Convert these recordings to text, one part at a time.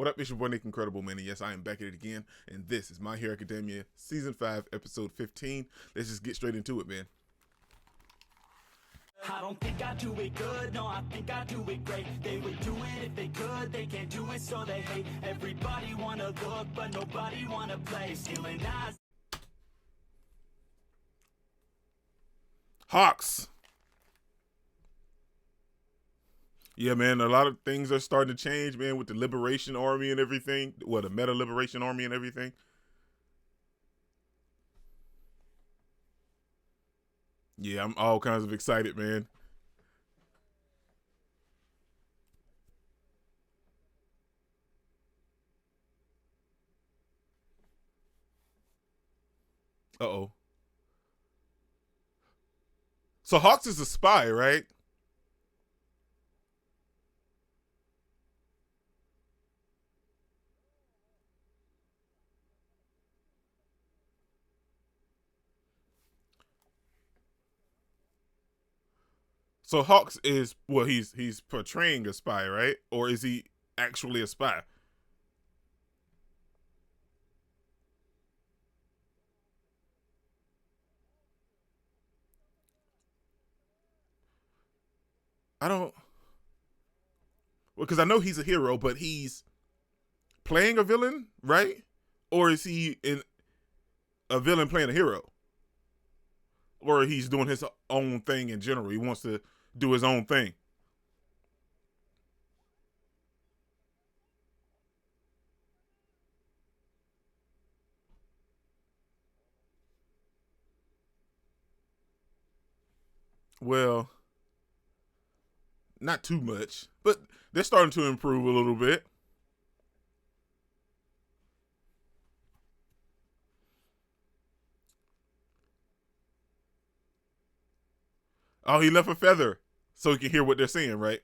What up, it's your boy Nick Incredible, man, and yes, I am back at it again, and this is My Hero Academia, Season 5, Episode 15. Let's just get straight into it, man. I don't think I do it good, no, I think I do it great. They would do it if they could, they can't do it, so they hate. Everybody wanna look, but nobody wanna play. Stealing eyes. Hawks! Yeah, man, a lot of things are starting to change, man, with the Liberation Army and everything. Well, the Meta Liberation Army and everything. Yeah, I'm all kinds of excited, man. Uh-oh. So Hawks is a spy, right? So Hawks is, well, he's portraying a spy, right? Or is he actually a spy? I don't, well, because I know he's a hero, but he's playing a villain, right? Or is he a villain playing a hero? Or he's doing his own thing in general? He wants to do his own thing. Well, not too much, but they're starting to improve a little bit. Oh, he left a feather so he can hear what they're saying, right?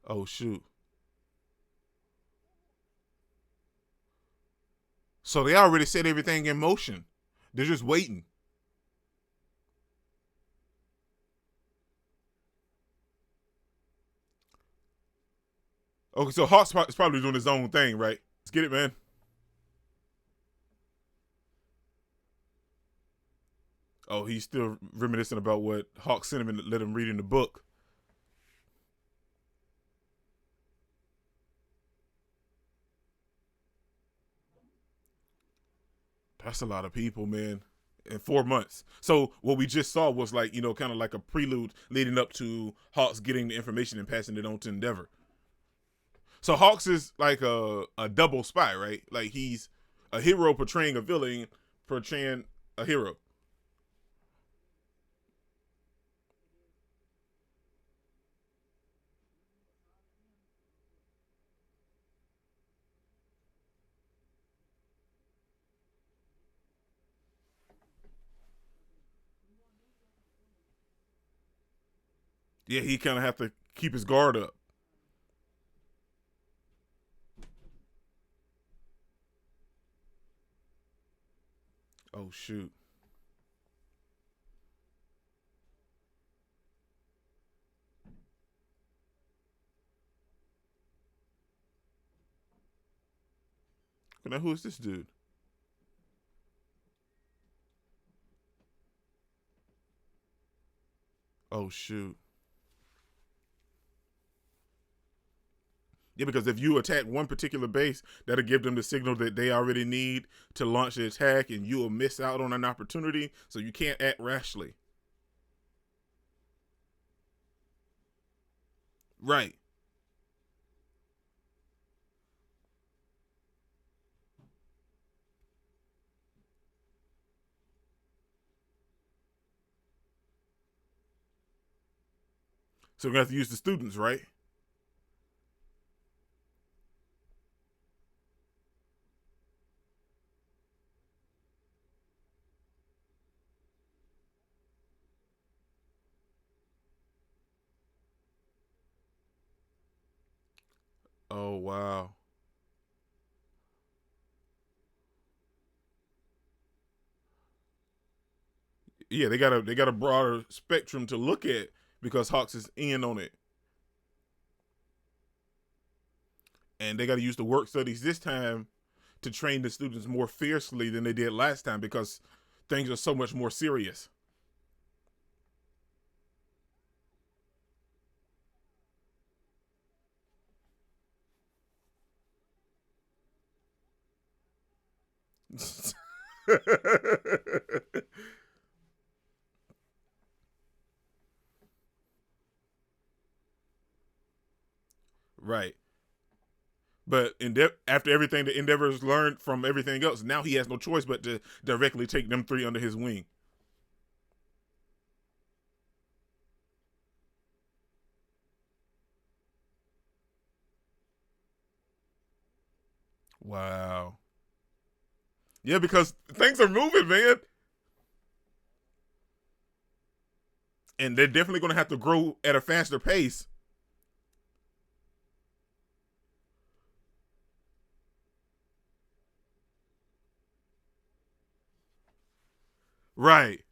Oh shoot. So they already set everything in motion. They're just waiting. Okay, so Hawk's is probably doing his own thing, right? Let's get it, man. Oh, he's still reminiscing about what Hawk sent him and let him read in the book. That's a lot of people, man. In 4 months. So what we just saw was like, kind of like a prelude leading up to Hawks getting the information and passing it on to Endeavor. So Hawks is like a double spy, right? Like he's a hero portraying a villain, portraying a hero. Yeah, he kind of have to keep his guard up. Oh shoot. Now who is this dude? Oh shoot. Yeah, because if you attack one particular base, that'll give them the signal that they already need to launch the attack, and you will miss out on an opportunity. So you can't act rashly. Right. So we're gonna have to use the students, right? Oh wow. Yeah, they got a broader spectrum to look at because Hawks is in on it, and they got to use the work studies this time to train the students more fiercely than they did last time because things are so much more serious. Right. But after everything the Endeavor's learned from everything else, now he has no choice but to directly take them three under his wing. Wow. Yeah, because things are moving, man. And they're definitely going to have to grow at a faster pace. Right.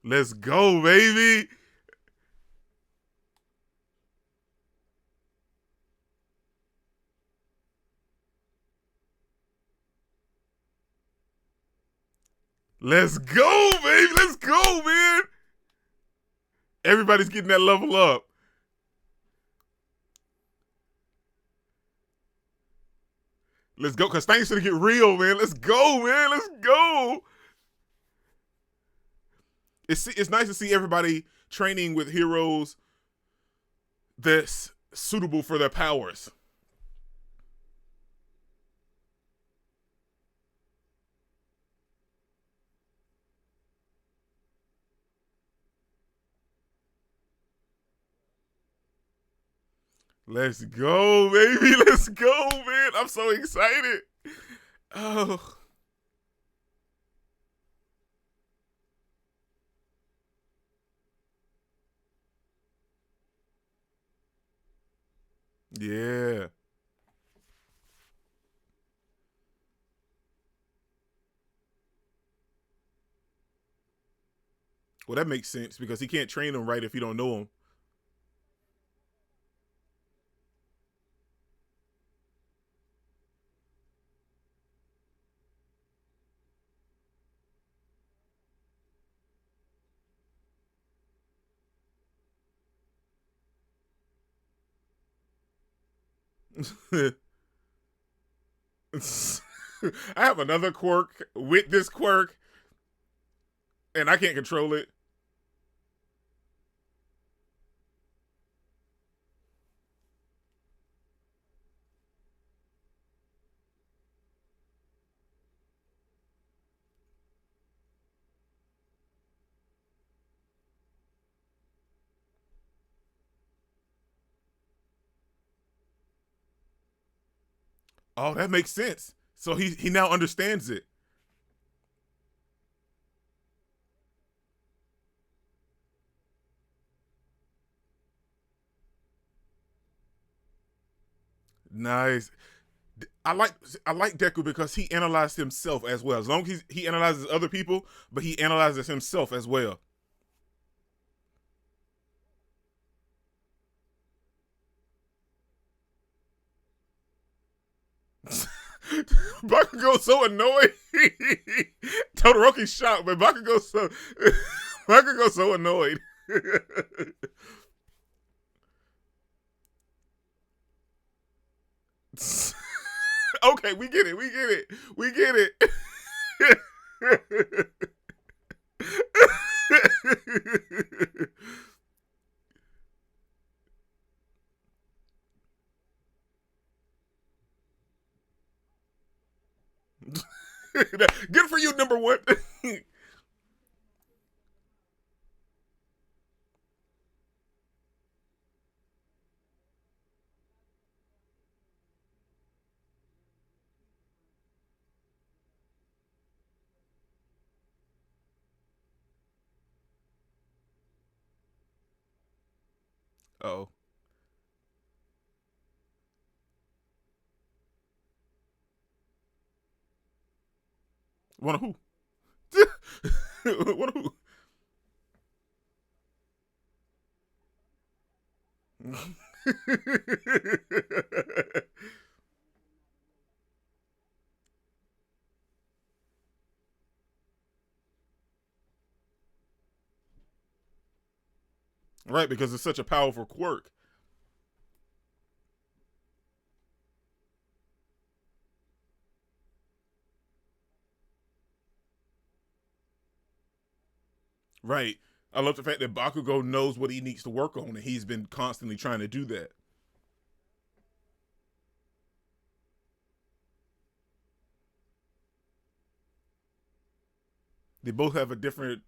Let's go, baby. Let's go, baby. Let's go, man. Everybody's getting that level up. Let's go, because things gonna get real, man. Let's go, man. Let's go. It's nice to see everybody training with heroes that's suitable for their powers. Let's go, baby. Let's go, man. I'm so excited. Oh, yeah. Well, that makes sense because he can't train them right if you don't know him. I have another quirk with this quirk, and I can't control it. Oh, that makes sense. So he now understands it. Nice. I like I like Deku because he analyzed himself as well. As long as he analyzes other people, but he analyzes himself as well. Bakugo's so annoying. Todoroki's shocked, but Bakugo's so annoyed. Okay, we get it. We get it. We get it. Good for you, number one. Oh, one of who? One of who? Right, because it's such a powerful quirk. Right. I love the fact that Bakugo knows what he needs to work on, and he's been constantly trying to do that. They both have a different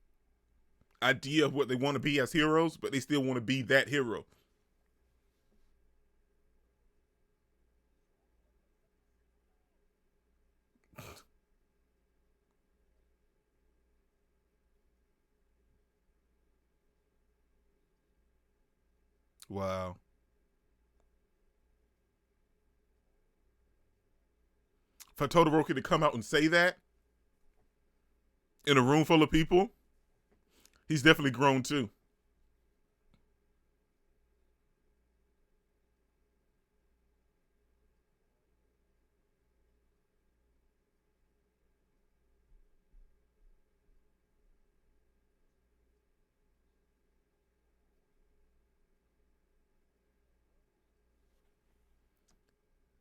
idea of what they want to be as heroes, but they still want to be that hero. Wow. For Todoroki to come out and say that in a room full of people, he's definitely grown too.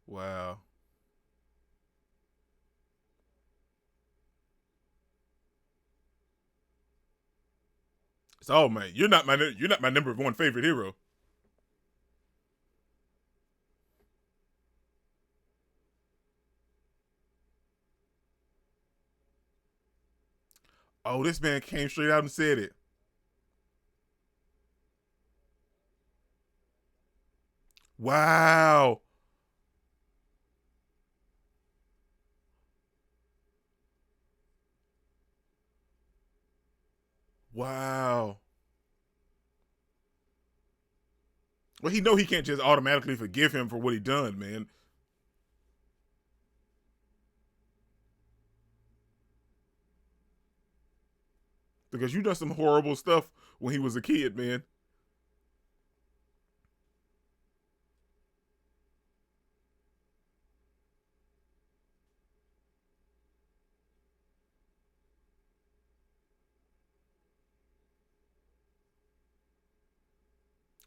Wow. So, oh man, you're not my number one favorite hero. Oh, this man came straight out and said it. Wow. Wow. Well, he know he can't just automatically forgive him for what he done, man. Because you done some horrible stuff when he was a kid, man.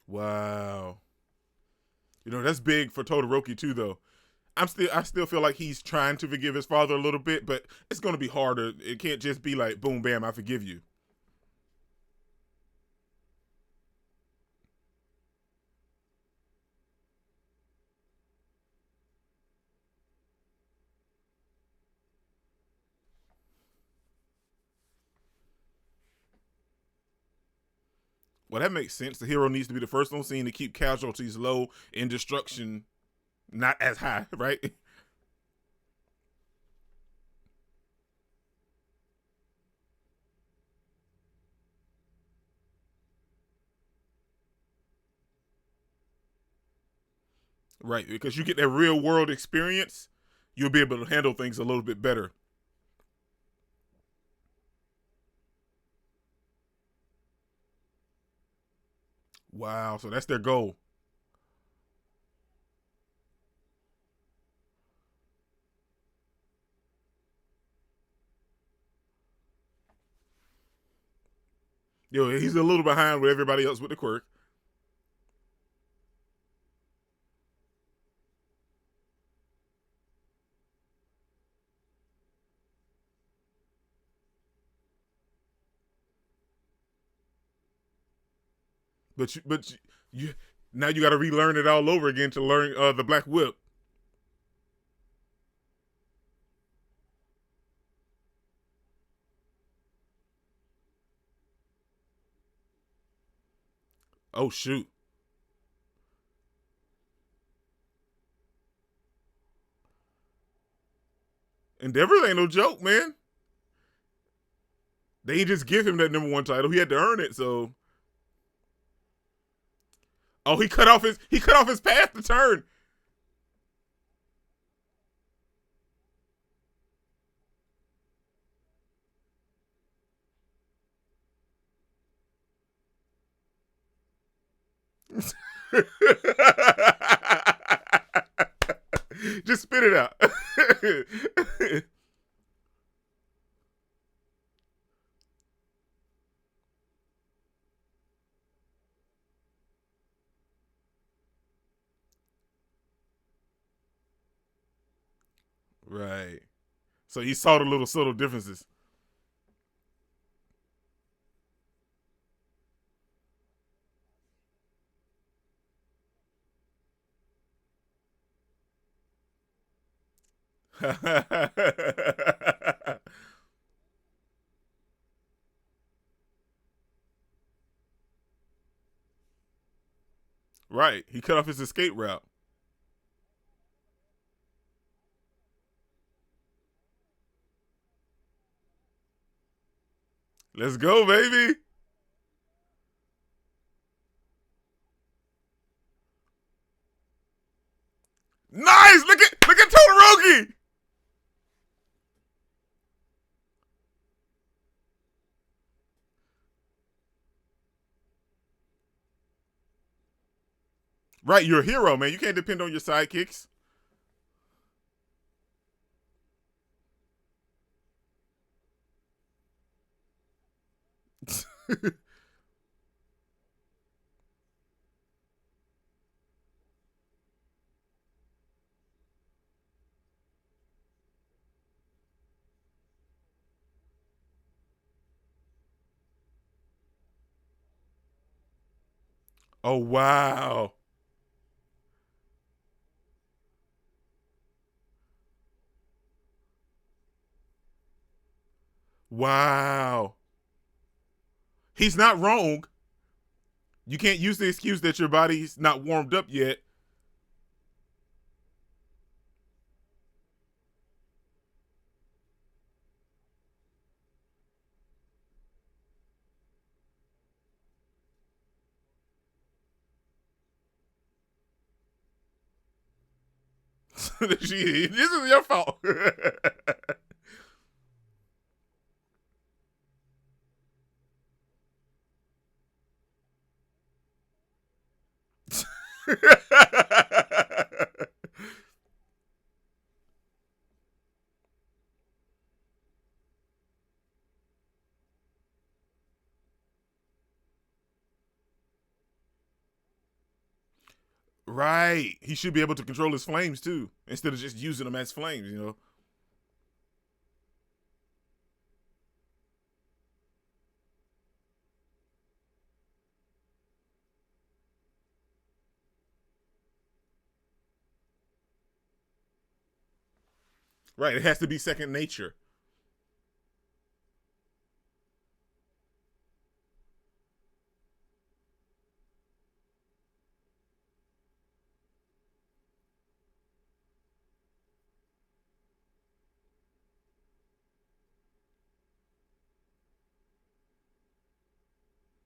Wow. That's big for Todoroki too, though. I still feel like he's trying to forgive his father a little bit, but it's gonna be harder. It can't just be like boom bam, I forgive you. Well, that makes sense. The hero needs to be the first on scene to keep casualties low and destruction not as high, right? Right, because you get that real world experience, you'll be able to handle things a little bit better. Wow, so that's their goal. He's a little behind with everybody else with the quirk. But you now you got to relearn it all over again to learn the Black Whip. Oh shoot, Endeavor ain't no joke, man. They ain't just give him that number one title; he had to earn it. So Oh, he cut off his path to turn. Just spit it out. Right. So he saw the little subtle differences. Right. He cut off his escape route. Let's go, baby. Nice. Look at Todoroki. Right, you're a hero, man. You can't depend on your sidekicks. Oh wow. Wow. He's not wrong. You can't use the excuse that your body's not warmed up yet. This is your fault. Right. He should be able to control his flames too, instead of just using them as flames. Right. It has to be second nature.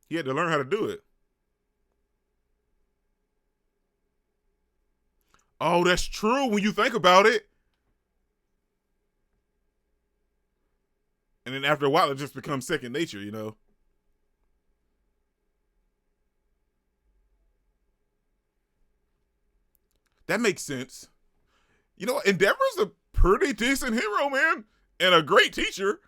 He had to learn how to do it. Oh, that's true when you think about it. And then after a while, it just becomes second nature. That makes sense. Endeavor's a pretty decent hero, man, and a great teacher.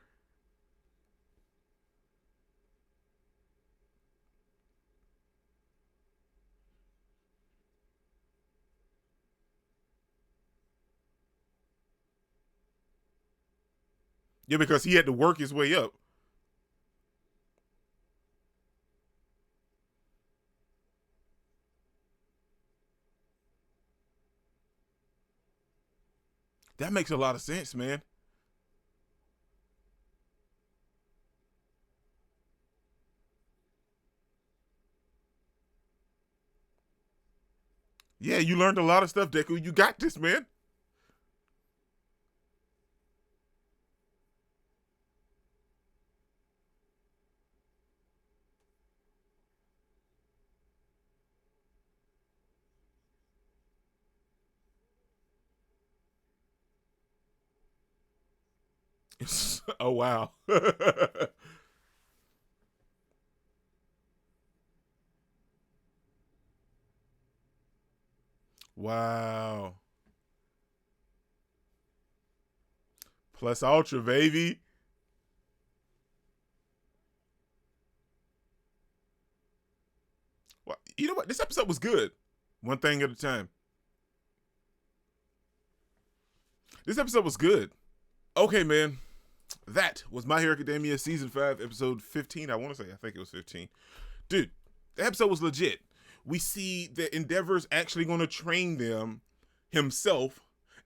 Yeah, because he had to work his way up. That makes a lot of sense, man. Yeah, you learned a lot of stuff, Deku. You got this, man. Oh wow. Wow. Plus Ultra, baby. Well, you know what? This episode was good. One thing at a time. This episode was good. Okay, man. That was My Hero Academia season 5, episode 15. I want to say, I think it was 15. Dude, the episode was legit. We see that Endeavor's actually going to train them himself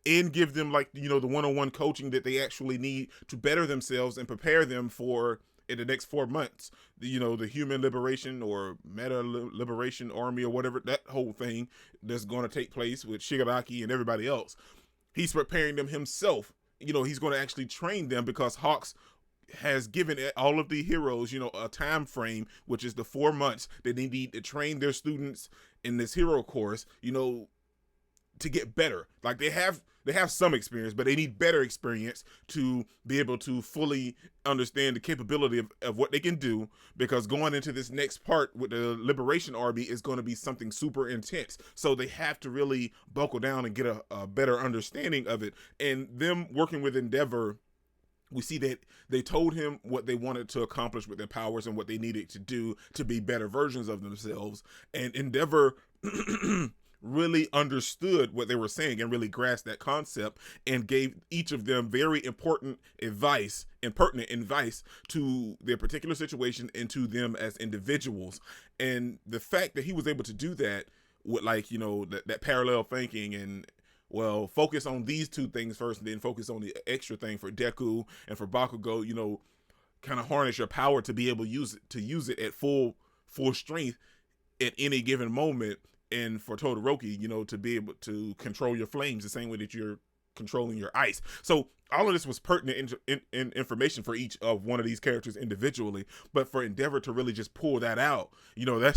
and give them, like, you know, the one-on-one coaching that they actually need to better themselves and prepare them for in the next 4 months, you know, the human liberation or meta liberation army or whatever, that whole thing that's going to take place with Shigaraki and everybody else. He's preparing them himself. You know, he's going to actually train them because Hawks has given all of the heroes, you know, a time frame, which is the 4 months that they need to train their students in this hero course, you know, to get better. Like they have some experience, but they need better experience to be able to fully understand the capability of what they can do, because going into this next part with the Liberation Army is going to be something super intense. So they have to really buckle down and get a better understanding of it. And them working with Endeavor, we see that they told him what they wanted to accomplish with their powers and what they needed to do to be better versions of themselves. And Endeavor really understood what they were saying and really grasped that concept and gave each of them very important advice and pertinent advice to their particular situation and to them as individuals. And the fact that he was able to do that with, like, you know, that parallel thinking and, well, focus on these two things first and then focus on the extra thing for Deku and for Bakugo, you know, kind of harness your power to be able to use it at full strength at any given moment. And for Todoroki, you know, to be able to control your flames the same way that you're controlling your ice. So all of this was pertinent information for each of one of these characters individually. But for Endeavor to really just pull that out, you know,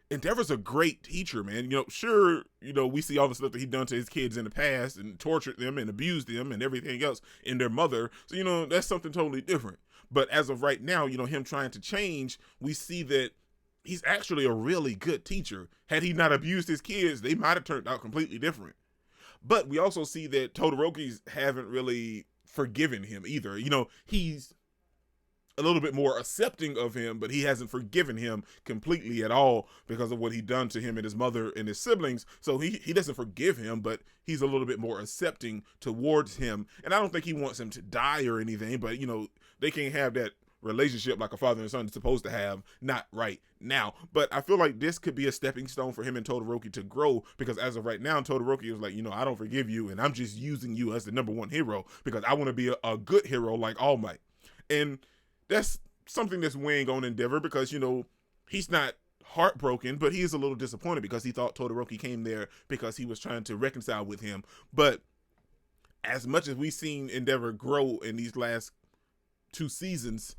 Endeavor's a great teacher, man. You know, sure, you know, we see all the stuff that he done to his kids in the past and tortured them and abused them and everything else in their mother. So, you know, that's something totally different. But as of right now, you know, him trying to change, we see that he's actually a really good teacher. Had he not abused his kids, they might have turned out completely different. But we also see that Todoroki's haven't really forgiven him either. You know, he's a little bit more accepting of him, but he hasn't forgiven him completely at all because of what he done to him and his mother and his siblings. So he doesn't forgive him, but he's a little bit more accepting towards him. And I don't think he wants him to die or anything, but, you know, they can't have that relationship like a father and son is supposed to have, not right now. But I feel like this could be a stepping stone for him and Todoroki to grow, because as of right now, Todoroki is like, you know, I don't forgive you and I'm just using you as the number one hero because I want to be a good hero like All Might. And that's something that's weighing on Endeavor because, you know, he's not heartbroken, but he is a little disappointed because he thought Todoroki came there because he was trying to reconcile with him. But as much as we've seen Endeavor grow in these last 2 seasons,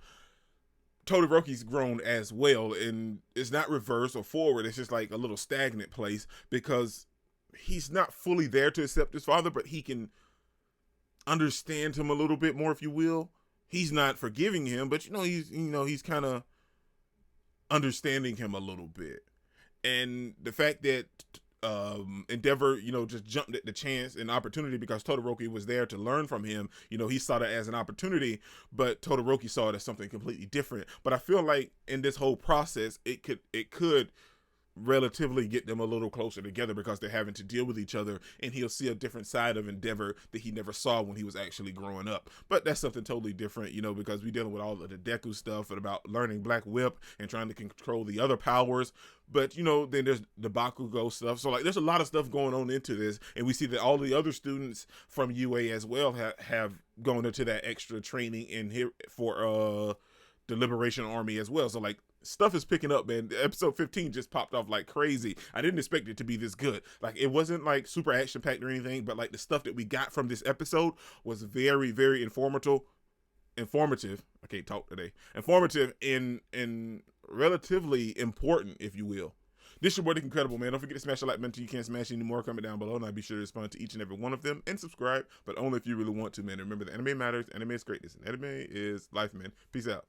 Todoroki's grown as well, and it's not reverse or forward. It's just like a little stagnant place because he's not fully there to accept his father, but he can understand him a little bit more, if you will. He's not forgiving him, but he's kind of understanding him a little bit. And the fact that Endeavor, you know, just jumped at the chance and opportunity because Todoroki was there to learn from him. You know, he saw that as an opportunity, but Todoroki saw it as something completely different. But I feel like in this whole process, it could relatively get them a little closer together because they're having to deal with each other, and he'll see a different side of Endeavor that he never saw when he was actually growing up. But that's something totally different, you know, because we're dealing with all of the Deku stuff and about learning Black Whip and trying to control the other powers. But, you know, then there's the Bakugo stuff. So, like, there's a lot of stuff going on into this, and we see that all the other students from UA as well have gone into that extra training in here for the Liberation Army as well. So, like, stuff is picking up, man. Episode 15 just popped off like crazy. I didn't expect it to be this good. Like, it wasn't like super action packed or anything, but like the stuff that we got from this episode was very, very informative. I can't talk today. Informative and relatively important, if you will. This your boy, Dick Incredible, man. Don't forget to smash the like button until you can't smash any more. Comment down below, and I'll be sure to respond to each and every one of them and subscribe, but only if you really want to, man. Remember, the anime matters. Anime is greatness, and anime is life, man. Peace out.